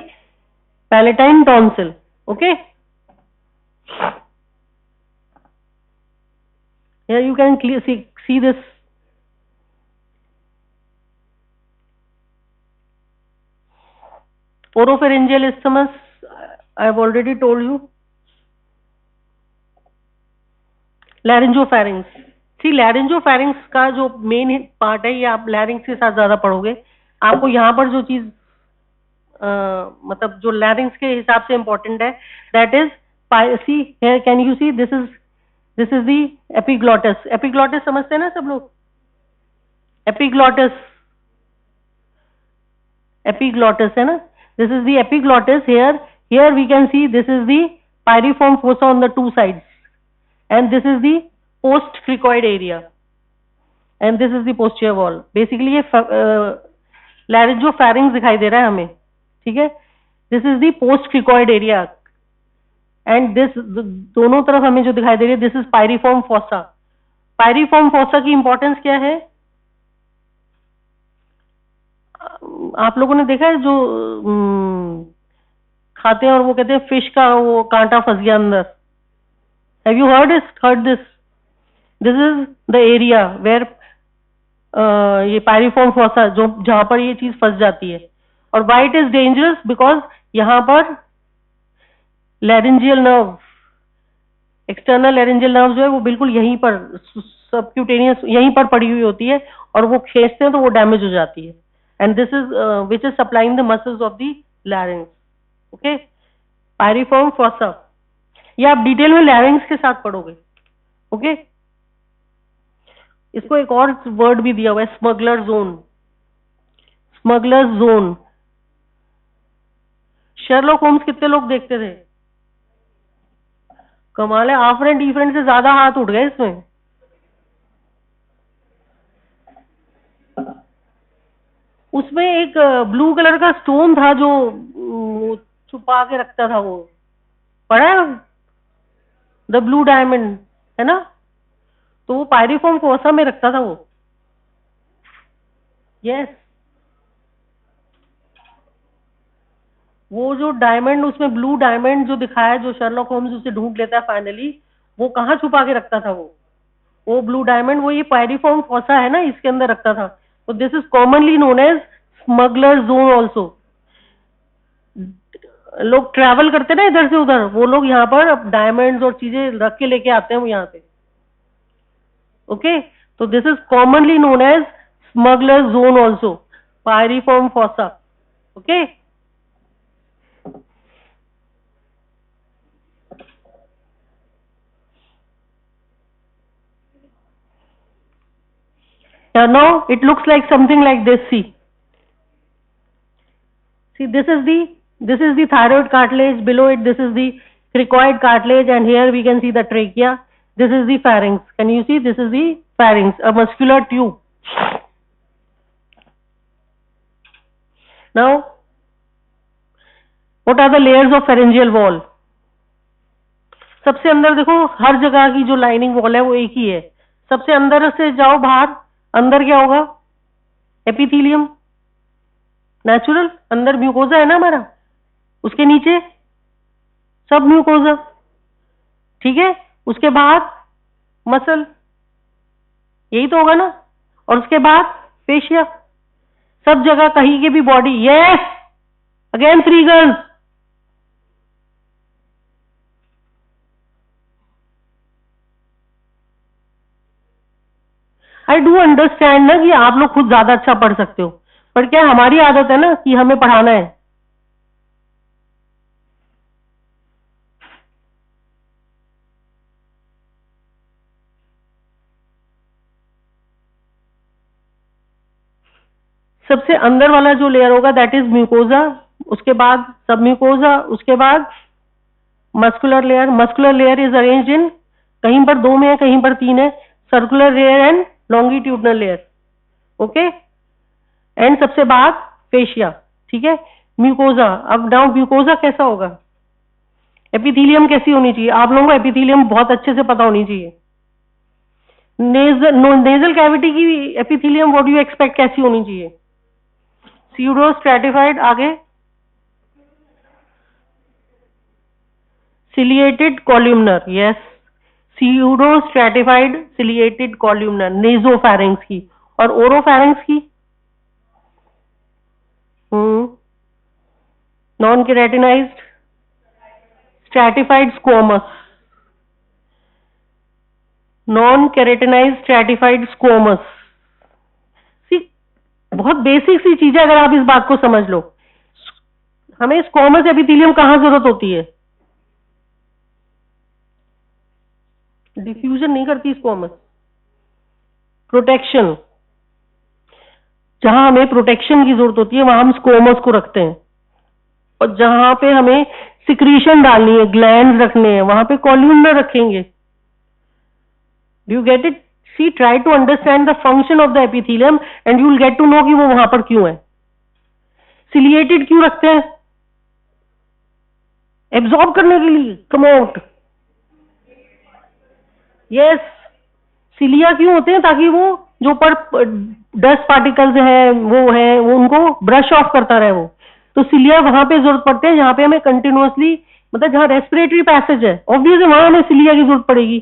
palatine tonsil. Okay, here you can see this. Oropharyngeal isthmus I have already told you. Laryngopharynx. लैरिंजोफैरिंक्स का जो मेन पार्ट है ये आप लैरिंग्स के साथ ज्यादा पढ़ोगे. आपको यहाँ पर जो चीज मतलब जो लैरिंग्स के हिसाब से इंपॉर्टेंट है, that is see here can you see, this is the epiglottis. Epiglottis समझते हैं ना सब लोग? एपिग्लॉटिस है ना, this is the epiglottis. Here we can see this is the piriform fossa on the two sides, and this is the post cricoid area. And this is the posterior wall. Basically ये लैरिंजो फेरिंग्स दिखाई दे रहा है हमें, ठीक है. This is the post cricoid area and this दोनों तरफ हमें जो दिखाई दे रही है दिस इज पायरिफॉर्म फॉसा. पायरिफॉर्म फॉसा की इंपॉर्टेंस क्या है? आप लोगों ने देखा है जो खाते हैं और वो कहते हैं फिश का वो कांटा फंस गया अंदर. Have you heard this? This is the area where ये पायरिफॉर्म फॉसा जो जहां पर ये चीज फंस जाती है. और why it is dangerous? Because यहाँ पर laryngeal nerve, external laryngeal nerve जो है वो बिल्कुल यहीं पर सबक्यूटेनियस यहीं पर पड़ी हुई होती है और वो खींचते हैं तो वो डैमेज हो जाती है. And this is which is supplying the muscles of the larynx. Okay, piriform fossa ये आप डिटेल में लैरिंग्स के साथ पढ़ोगे. ओके, इसको एक और वर्ड भी दिया हुआ है, smuggler zone. Smuggler zone. Sherlock Holmes कितने लोग देखते थे? कमाल है, आफर एंड डिफरेंट से ज्यादा हाथ उठ गए इसमें. उसमें एक ब्लू कलर का स्टोन था जो छुपा के रखता था, वो पढ़ा है? द ब्लू डायमंड, है ना? तो वो पायरिफॉर्म फॉसा में रखता था वो. यस, वो जो डायमंड उसमें ब्लू डायमंड जो दिखाया, जो शर्लॉक होम्स उसे ढूंढ लेता है फाइनली, वो कहाँ छुपा के रखता था वो ब्लू डायमंड वो ये पायरिफॉर्म फॉसा है ना, इसके अंदर रखता था. तो this is commonly known as smuggler zone also. लोग ट्रैवल करते ना इधर से उधर, वो लोग यहाँ पर डायमंड्स और चीजें रख के लेके आते हैं वो यहाँ पे. ओके, तो this is commonly known as smuggler zone also, piriform fossa. Okay, now it looks like something like this. See, this is the thyroid cartilage. Below it, this is the cricoid cartilage, and here we can see the trachea. This is the pharynx. Can you see? This is the pharynx, a muscular tube. Now, what are the layers of pharyngeal wall? सबसे अंदर देखो, हर जगह की जो लाइनिंग वॉल है वो एक ही है. सबसे अंदर से जाओ बाहर, अंदर क्या होगा? Epithelium, natural. अंदर म्यूकोजा है ना हमारा, उसके नीचे सब म्यूकोजा, ठीक है. उसके बाद मसल, यही तो होगा ना. और उसके बाद फेशिया. सब जगह कहीं के भी body. Yes, again 3 girls. I do understand ना कि आप लोग खुद ज्यादा अच्छा पढ़ सकते हो, पर क्या हमारी आदत है ना कि हमें पढ़ाना है. सबसे अंदर वाला जो लेयर होगा दैट इज म्यूकोजा. उसके बाद सब म्यूकोजा. उसके बाद muscular layer. Muscular layer is arranged in, कहीं पर 2 में है, कहीं पर 3 है, circular layer and longitudinal layer. Okay, and सबसे बाद फेशिया. ठीक है, म्यूकोजा. अब नाउ म्यूकोजा कैसा होगा? एपिथेलियम कैसी होनी चाहिए? आप लोगों को एपिथेलियम बहुत अच्छे से पता होनी चाहिए. नेजल कैविटी की epithelium what do you expect कैसी होनी चाहिए? Pseudo stratified. आगे ciliated columnar. Yes, pseudo stratified ciliated columnar nasopharynx की. और ओरोफैरिंक्स की non keratinized stratified squamous. Non keratinized stratified squamous. बहुत बेसिक सी चीज है, अगर आप इस बात को समझ लो. हमें स्क्वोमस एपिथेलियम कहां जरूरत होती है? डिफ्यूजन नहीं करती स्क्वोमस, प्रोटेक्शन. जहां हमें प्रोटेक्शन की जरूरत होती है वहां हम स्क्वोमस को रखते हैं. और जहां पे हमें सिक्रीशन डालनी है, ग्लैंड्स रखने हैं, वहां पे कॉल्यूमनर रखेंगे. Do you get it? See try to understand the function of the epithelium and you will get to know कि वो वहां पर क्यों है. सिलिएटेड क्यों रखते हैं? एब्जॉर्ब करने के लिए. Come out. यस, सिलिया क्यों होते हैं? ताकि वो जो पर डस्ट पार्टिकल्स है वो उनको ब्रश ऑफ करता रहे वो. तो सिलिया वहां पे जरूरत पड़ते हैं जहां पे हमें कंटिन्यूअसली, मतलब जहां रेस्पिरेटरी पैसेज है, ऑब्वियसली वहां हमें सिलिया की जरूरत पड़ेगी.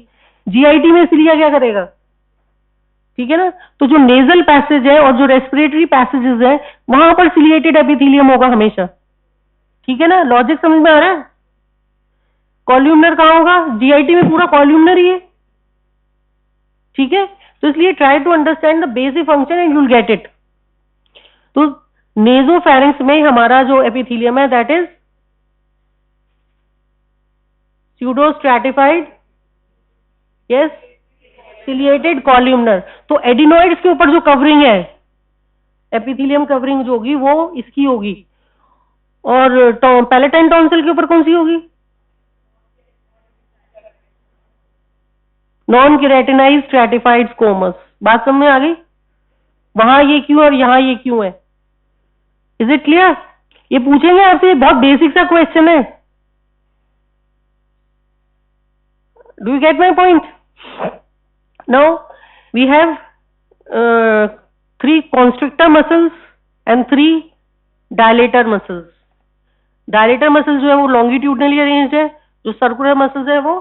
जीआईटी में सिलिया क्या करेगा? ठीक है ना. तो जो नेजल पैसेज है और जो रेस्पिरेटरी पैसेजेस है वहां पर सिलिएटेड एपिथेलियम होगा हमेशा. ठीक है ना. लॉजिक समझ में आ रहा है? कॉल्यूमनर कहाँ होगा? जीआईटी में पूरा कॉल्यूमनर ही है. ठीक है. तो इसलिए try to understand the basic function and you'll get it. तो नेजोफेरिंक्स में हमारा जो एपिथेलियम है that is pseudostratified, yes, ciliated columnar. तो एडिनोइड्स के ऊपर जो कवरिंग है, एपिथेलियम कवरिंग जो होगी वो इसकी होगी. और पैलेटाइन टॉन्सिल के ऊपर कौन सी होगी? Non keratinize stratified squamous. बात समझ में आ गई? वहां ये क्यों और यहां ये क्यों है? Is it clear? ये पूछेंगे आपसे, बहुत बेसिक सा क्वेश्चन है. Do you get my point? Now we have 3 constrictor muscles and 3 dilator muscles. Dilator muscles जो है वो लॉन्गिट्यूडनली अरेंज्ड है, जो सर्कुलर मसल्स है वो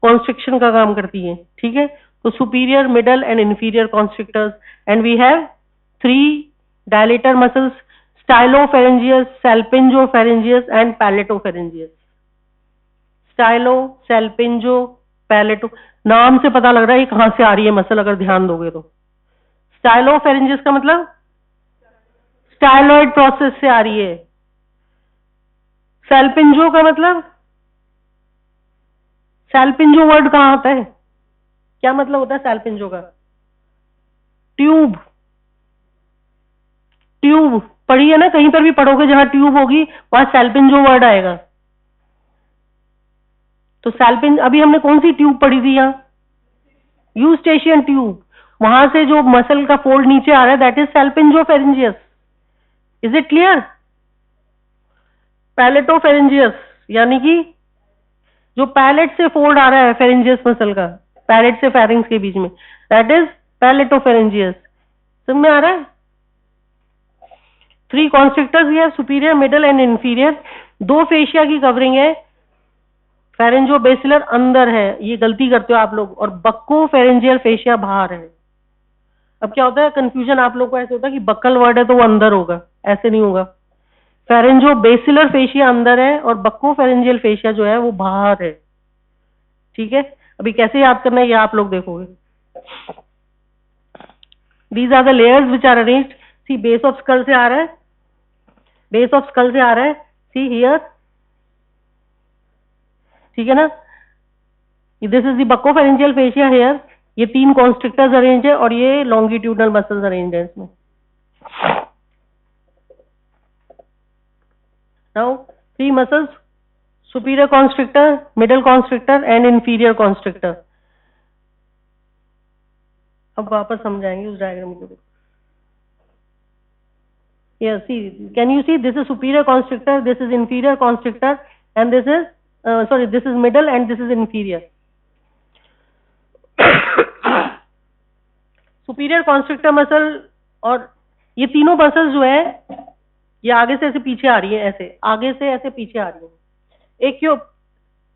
कॉन्स्ट्रिक्शन का काम करती है. ठीक है. तो superior, middle and inferior constrictors. And we have 3 dilator muscles, stylopharyngeus, salpingopharyngeus and palatopharyngeus. Stylo, salpingo, palato. नाम से पता लग रहा है ये कहां से आ रही है मसल, अगर ध्यान दोगे तो. स्टाइलोफेरेंजियस का मतलब स्टाइलॉइड प्रोसेस से आ रही है. सैल्पिंजो का मतलब, सैल्पिंजो वर्ड कहां आता है? क्या मतलब होता है सैल्पिंजो का? ट्यूब. ट्यूब पढ़ी है ना? कहीं पर भी पढ़ोगे जहां ट्यूब होगी वहां सैल्पिंजो वर्ड आएगा. तो सैल्पिन, अभी हमने कौन सी ट्यूब पढ़ी थी यहाँ? Eustachian tube. वहां से जो मसल का फोल्ड नीचे आ रहा है that is salpingopharyngeus. Is it clear? Palatopharyngeus यानी कि जो पैलेट से फोल्ड आ रहा है फेरेंजियस मसल का, पैलेट से फेरिंग्स के बीच में, दैट इज पैलेटोफेरेंजियस. समझ में आ रहा है? 3 कॉन्स्ट्रिक्टर्स है, superior, middle and inferior. 2 fascia की कवरिंग है. फेरेंजो बेसिलर अंदर है, ये गलती करते हो आप लोग, और बक्को फेरेंजियल फेशिया बाहर है. अब क्या होता है कंफ्यूजन आप लोग को, ऐसे होता है कि बक्कल वर्ड है तो वो अंदर होगा. ऐसे नहीं होगा. फेरेंजो बेसिलर फेशिया अंदर है और बक्को फेरेंजियल फेशिया जो है वो बाहर है. ठीक है. अभी कैसे याद करना है ये आप लोग देखोगे. These are the layers which are arranged. See base of skull से आ रहा है, बेस ऑफ स्कल से आ रहा है. See here. ठीक है ना. This is the बक्को pharyngeal fascia here. ये 3 कॉन्स्ट्रिक्टर्स अरेंज है और ये लॉन्गिट्यूडनल मसल्स अरेंज है इसमें. Now 3 muscles, superior constrictor, middle constrictor and inferior constrictor. अब वापस समझाएंगे उस डायग्राम को. Yes, see, can you see this is superior constrictor, this is inferior constrictor, and this is sorry, this is middle and this is inferior. Superior constrictor muscle, और ये तीनों मसल जो है ये आगे से ऐसे पीछे आ रही है, ऐसे आगे से ऐसे पीछे आ रही है.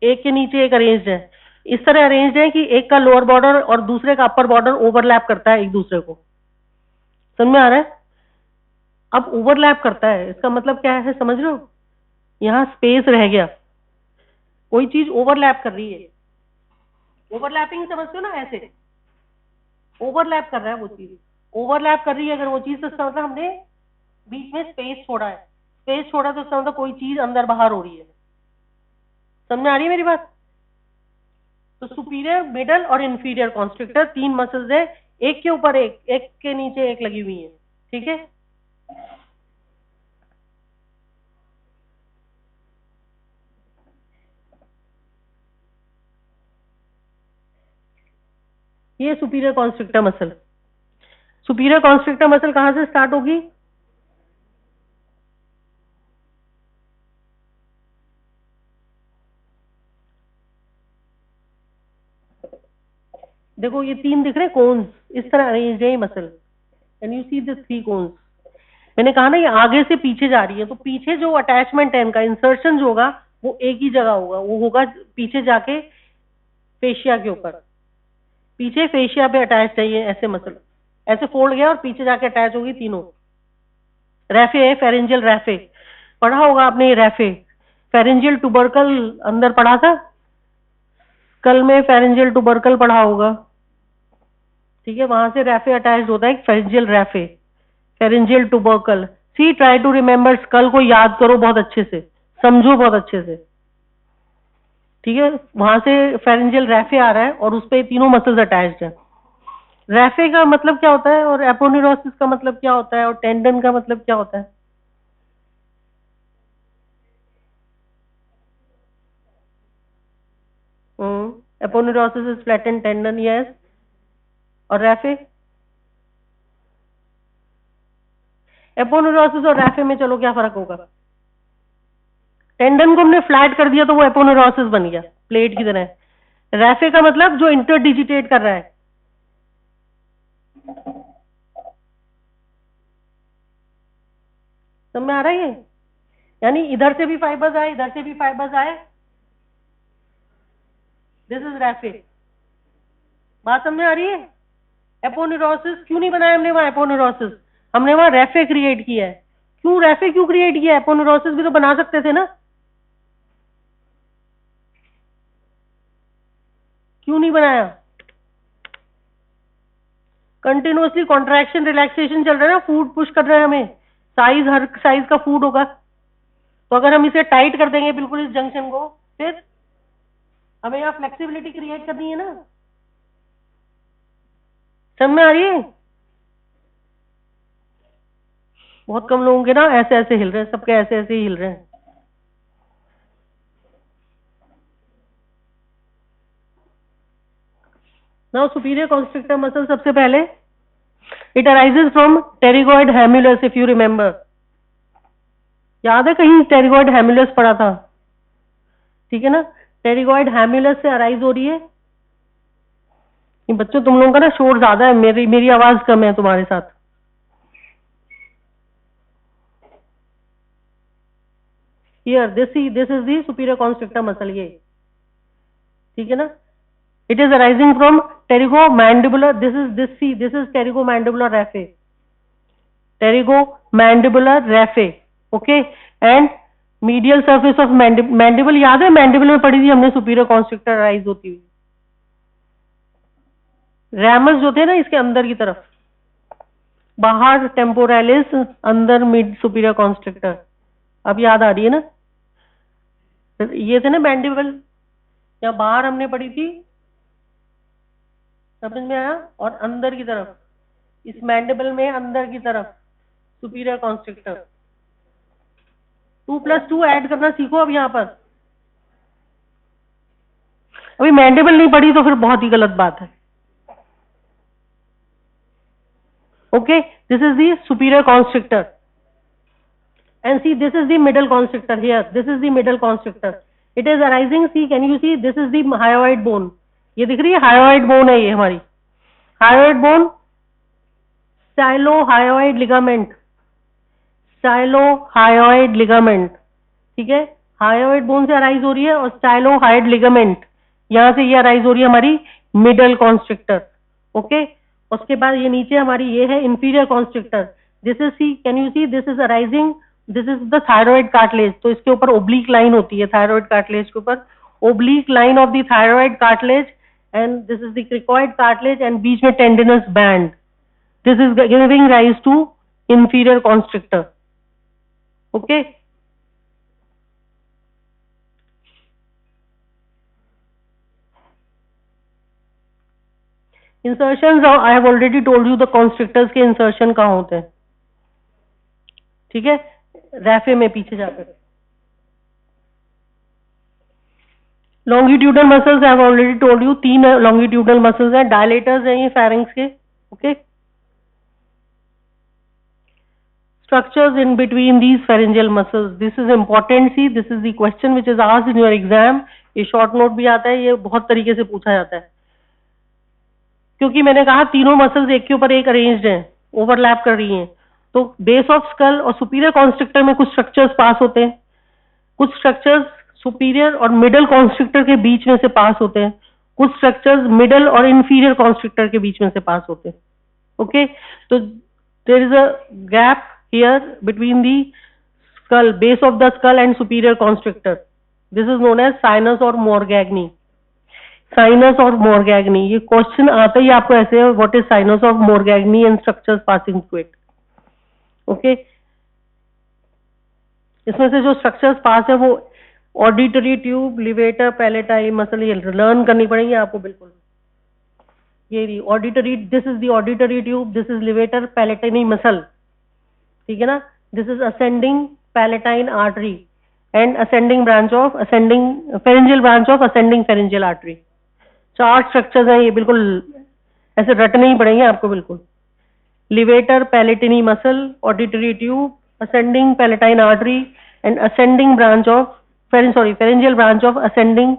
एक के नीचे एक अरेंज्ड है. इस तरह अरेंज्ड है कि एक का लोअर बॉर्डर और दूसरे का अपर बॉर्डर ओवरलैप करता है एक दूसरे को. समझ में आ रहा है? अब ओवरलैप करता है इसका मतलब क्या है, समझ रहे हो? यहाँ स्पेस रह गया, कोई चीज ओवरलैप कर रही है. ओवरलैपिंग समझते हो ना? ऐसे ओवरलैप कर रहा है वो चीज, ओवरलैप कर रही है अगर वो चीज, तो इसका मतलब हमने बीच में स्पेस छोड़ा है. स्पेस छोड़ा तो इसका मतलब कोई चीज अंदर बाहर हो रही है. समझ में आ रही है मेरी बात? तो सुपीरियर, मिडल और इंफीरियर कॉन्स्ट्रिक्टर 3 मसल्स है, एक के ऊपर एक, एक के नीचे एक लगी हुई है. ठीक है. ये superior constrictor muscle. Superior constrictor muscle कहाँ से स्टार्ट होगी? देखो ये 3 दिख रहे कोन्स, इस तरह अरेंज है ये muscle. Can you see this 3 cones? मैंने कहा ना ये आगे से पीछे जा रही है, तो पीछे जो अटैचमेंट है इनका, इंसर्शन जो होगा वो एक ही जगह होगा, वो होगा पीछे जाके फेशिया के ऊपर। पीछे फेशिया पे अटैच है ये, ऐसे मसल ऐसे फोल्ड गया और पीछे जाके अटैच होगी तीनों। रैफे है, फेरेंजियल रैफे, पढ़ा होगा आपने ये रैफे। फेरेंजियल टुबरकल अंदर पढ़ा था, कल में फेरेंजियल टुबरकल पढ़ा होगा, ठीक है, वहां से रैफे अटैच होता है, pharyngeal raphe, pharyngeal tubercle. See try to remember, skull को याद करो बहुत अच्छे से, समझो बहुत अच्छे से, ठीक है। वहां से फेरेंजियल रैफे आ रहा है और उस पे तीनों मसल्स अटैच्ड है। रैफे का मतलब क्या होता है और एपोन्यूरोसिस का मतलब क्या होता है और टेंडन का मतलब क्या होता है? Aponeurosis is flattened tendon, yes. और रैफे? एपोन्यूरोसिस और रैफे में चलो क्या फर्क होगा? टेंडन को हमने फ्लैट कर दिया तो वो एपोन्यूरोसिस बन गया, प्लेट की तरह। रैफे का मतलब जो इंटरडिजिटेट कर रहा है। समझ में आ रहा है ये? यानी इधर से भी फाइबर्स आए, इधर से भी फाइबर्स आए, दिस इज रैफे। बात समझ में आ रही है? एपोन्यूरोसिस क्यों नहीं बनाया हमने वहां एपोन्यूरोसिस? हमने वहां रैफे क्रिएट किया है। क्यों रैफे क्यों क्रिएट किया? एपोन्यूरोसिस भी तो बना सकते थे ना, क्यों नहीं बनाया? कंटिन्यूअसली कॉन्ट्रैक्शन रिलैक्सेशन चल रहा है ना, फूड पुश कर रहा है हमें, साइज हर साइज का फूड होगा। तो अगर हम इसे टाइट कर देंगे बिल्कुल इस जंक्शन को, फिर हमें यहाँ फ्लेक्सिबिलिटी क्रिएट करनी है ना। समझ में आ रही है? बहुत कम लोगों के ना ऐसे ऐसे हिल रहे हैं, सबके ऐसे ऐसे ही हिल रहे हैं। नाउ सुपीरियर कॉन्स्ट्रिक्टर मसल, सबसे पहले it arises from pterygoid hamulus, if you remember. याद है कहीं टेरिगोइड हेम्युलस पढ़ा था, ठीक है ना? टेरिगोइड हेम्युलस से अराइज हो रही है। ये बच्चों तुम लोगों का ना शोर ज्यादा है, मेरी आवाज कम है तुम्हारे साथ। Here this is the superior constrictor muscle, ये, ठीक है ना? It is arising from pterygo mandibular, this is pterygo mandibular raphe, pterygo mandibular raphe, okay. And medial surface of mandible, याद है मैंडिबल में पढ़ी थी हमने सुपीरियर कॉन्स्ट्रिक्टर अराइज होती हुई। रैमस जो थे ना इसके अंदर की तरफ, बाहर टेम्पोरालिस, अंदर मिड सुपीरियर कॉन्स्ट्रिक्टर। अब याद आ रही है ना? ये थे ना मैंडिबल, या बाहर हमने पढ़ी थी, समझ में आया? और अंदर की तरफ, इस मैंडिबल में अंदर की तरफ सुपीरियर कॉन्स्ट्रिक्टर। 2+2 ऐड करना सीखो अब यहाँ पर। अभी मैंडिबल नहीं पढ़ी तो फिर बहुत ही गलत बात है। Okay, this is the superior constrictor, and see this is the middle constrictor here. This is the middle constrictor. It is arising. See, can you see? This is the hyoid bone. ये दिख रही है hyoid bone है ये हमारी, hyoid bone, stylohyoid ligament, stylohyoid ligament, ठीक है? hyoid bone से अराइज हो रही है और stylohyoid ligament यहाँ से ये अराइज हो रही है हमारी मिडल कॉन्स्ट्रिक्टर, ओके। उसके बाद ये नीचे हमारी ये है inferior constrictor. This is, see can you see, this is arising, this is the thyroid cartilage. तो इसके ऊपर ओब्लिक लाइन होती है, थायराइड कार्टिलेज के ऊपर oblique line of the thyroid cartilage, and this is the cricoid cartilage, and बीच में tendinous band. This is giving rise to inferior constrictor, okay. Insertion, I have already told you the constrictors के इंसर्शन कहाँ होते हैं, ठीक है? रैफे में पीछे जाकर। Longitudinal muscles I have already told you, 3 longitudinal muscles हैं, डायलेटर्स हैं ये फेरिंग्स के. Okay, structures in between these pharyngeal muscles. This is important. See, this is the question which is asked in your exam. ये शॉर्ट नोट भी आता है, ये बहुत तरीके से पूछा जाता है, क्योंकि मैंने कहा तीनों मसल्स एक के ऊपर एक अरेंज्ड हैं, ओवरलैप कर रही हैं. तो बेस ऑफ स्कल और सुपीरियर कॉन्स्ट्रिक्टर में कुछ स्ट्रक्चर्स पास होते हैं, कुछ स्ट्रक्चर्स सुपीरियर और मिडल कॉन्स्ट्रिक्टर के बीच में से पास होते हैं, कुछ स्ट्रक्चर्स मिडल और इंफीरियर कॉन्स्ट्रिक्टर के बीच में से पास होते हैं. ओके, तो there is a gap here between the skull, base of the skull and superior constrictor. This is known as sinus or Morgagni. Sinus or Morgagni, ये क्वेश्चन आता ही आपको ऐसे है, what is sinus of Morgagni and structures passing through it. Okay, इसमें से जो स्ट्रक्चर्स पास है वो auditory tube, levator, palatine muscle, ये लर्न करनी पड़ेगी आपको बिल्कुल. ये auditory, this is the auditory tube, this is levator palatine muscle. ठीक है ना, this is ascending palatine artery and ascending branch of ascending pharyngeal branch of ascending pharyngeal artery. 4 structures हैं ये, बिल्कुल ऐसे रटने ही पड़ेंगे आपको बिल्कुल. Levator palatini muscle, auditory tube, ascending palatine artery and ascending branch of pharyngeal branch of ascending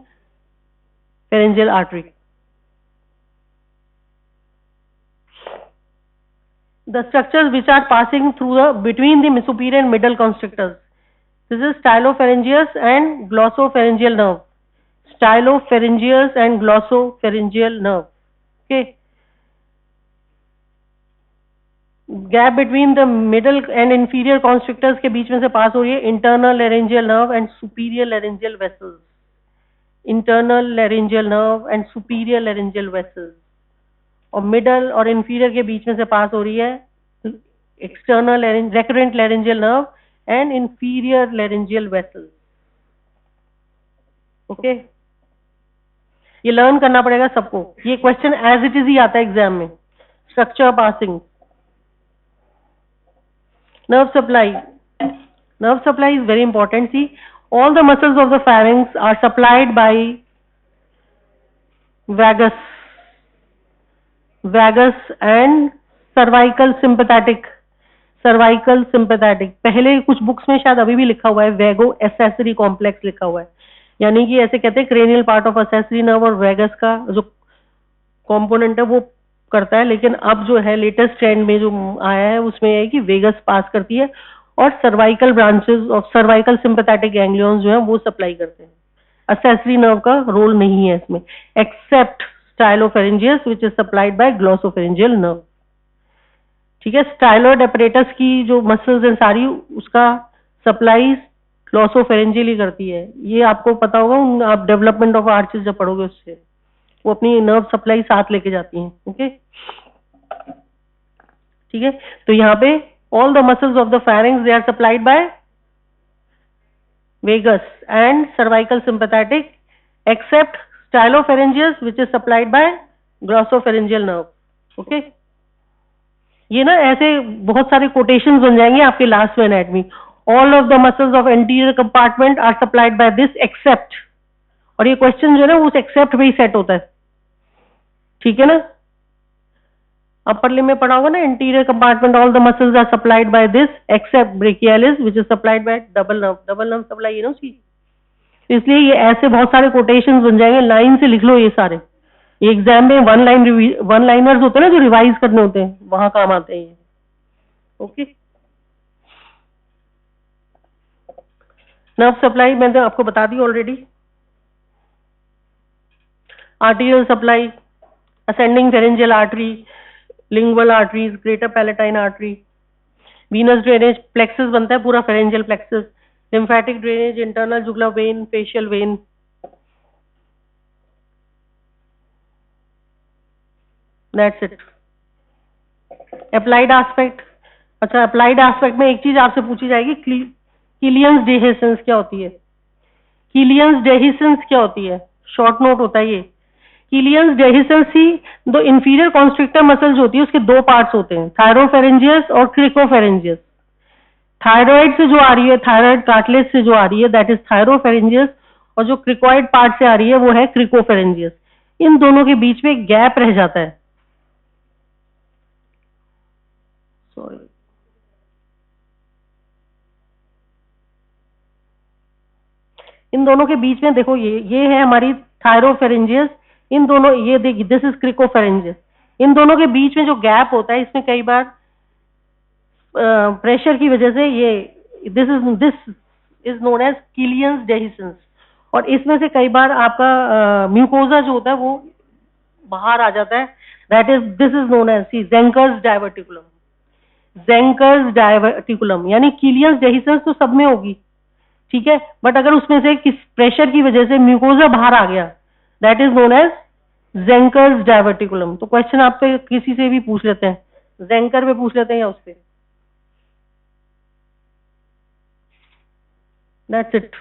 pharyngeal artery. The structures which are passing through between the superior and middle constrictors. This is stylopharyngeus and glossopharyngeal nerve. Stylopharyngeus and glossopharyngeal nerve. Okay. Gap between the middle and inferior constrictors के बीच में से पास हो रही है internal laryngeal nerve and superior laryngeal vessels. Internal laryngeal nerve and superior laryngeal vessels. और मिडल और इंफीरियर के बीच में से पास हो रही है external recurrent laryngeal nerve and inferior laryngeal vessels. Okay, ये लर्न करना पड़ेगा सबको. ये क्वेश्चन एज इट इज ही आता है एग्जाम में. Structure passing. Nerve supply. Nerve supply is very important. See, all the muscles of the pharynx are supplied by vagus and cervical sympathetic. पहले कुछ बुक्स में शायद अभी भी लिखा हुआ है वेगो एसेसरी कॉम्प्लेक्स लिखा हुआ है, यानी कि ऐसे कहते हैं cranial part of accessory nerve और वेगस का जो कंपोनेंट है वो करता है. लेकिन अब जो है लेटेस्ट ट्रेंड में जो आया है उसमें है कि वेगस पास करती है और cervical branches of cervical sympathetic ganglions जो है वो सप्लाई करते हैं. एसेसरी नर्व का रोल नहीं है इसमें, except stylopharyngeus which is supplied by glossopharyngeal nerve. ठीक है, स्टाइलॉइड apparatus की जो मसल्स हैं सारी उसका सप्लाई ग्लोसोफेरेंजियल ही करती है. ये आपको पता होगा, आप डेवलपमेंट ऑफ आर्चेस जब पढ़ोगे उससे, वो अपनी नर्व सप्लाई साथ लेके जाती हैं. ओके, ठीक है, तो यहाँ पे all the muscles of the pharynx they are supplied by vagus and cervical sympathetic except stylopharyngeus which is supplied by glossopharyngeal nerve. Okay, ये ना ऐसे बहुत सारे कोटेशंस बन जाएंगे आपके लास्ट में anatomy. All of the muscles of anterior compartment are supplied by this except, और ये क्वेश्चन जो है ना उस एक्सेप्ट पे ही सेट होता है. ठीक है ना, अपर लिम्ब में पढ़ा होगा ना, anterior compartment all the muscles are supplied by this except brachialis which is supplied by double nerve. Double nerve supply है ना उसकी, इसलिए ये ऐसे बहुत सारे कोटेशंस बन जाएंगे. लाइन से लिख लो ये सारे. ये एग्जाम में वन लाइनर्स होते हैं ना जो रिवाइज करने होते हैं, वहां काम आते हैं ये. ओके, नर्व सप्लाई मैंने आपको बता दी already. Arterial supply, ascending pharyngeal artery, lingual arteries, greater palatine artery. Venous drainage, plexus बनता है पूरा pharyngeal plexus. Lymphatic drainage, internal jugular vein, facial vein. That's it. Applied aspect. अच्छा, अप्लाइड एस्पेक्ट में एक चीज आपसे पूछी जाएगी, किलियंस डेहिसेंस क्या होती है? किलियंस डेहिसेंस क्या होती है? शॉर्ट नोट होता है ये. किलियंस डेहिसेंस ही दो इंफीरियर कॉन्स्ट्रिक्टर मसल्स होती है, उसके दो पार्ट्स होते हैं, थायरोफेरेंजियस और क्रिकोफेरेंजियस. थायराइड से जो आ रही है, थायराइड कार्टिलेज से जो आ रही है, दैट इज थायरोफेरेंजियस, और जो क्रिकॉइड पार्ट से आ रही है वो है क्रिकोफेरेंजियस। इन दोनों के बीच में गैप रह जाता है, सॉरी, इन दोनों के बीच में देखो ये है हमारी थायरोफेरेंजियस, इन दोनों, ये देखिए दिस इज क्रिकोफेरेंजियस। इन दोनों के बीच में जो गैप होता है इसमें कई बार प्रेशर की वजह से ये this is known as Killian's dehiscence, और इसमें से कई बार आपका म्यूकोजा जो होता है वो बाहर आ जाता है, that is this is known as see Zenker's diverticulum. Zenker's diverticulum यानी किलियंस डेहिसेंस तो सब में होगी, ठीक है, बट अगर उसमें से किस प्रेशर की वजह से म्यूकोजा बाहर आ गया, that is known as Zenker's diverticulum. तो क्वेश्चन आप पे किसी से भी पूछ लेते हैं, ज़ेंकर पे पूछ लेते हैं या उस पे। That's it.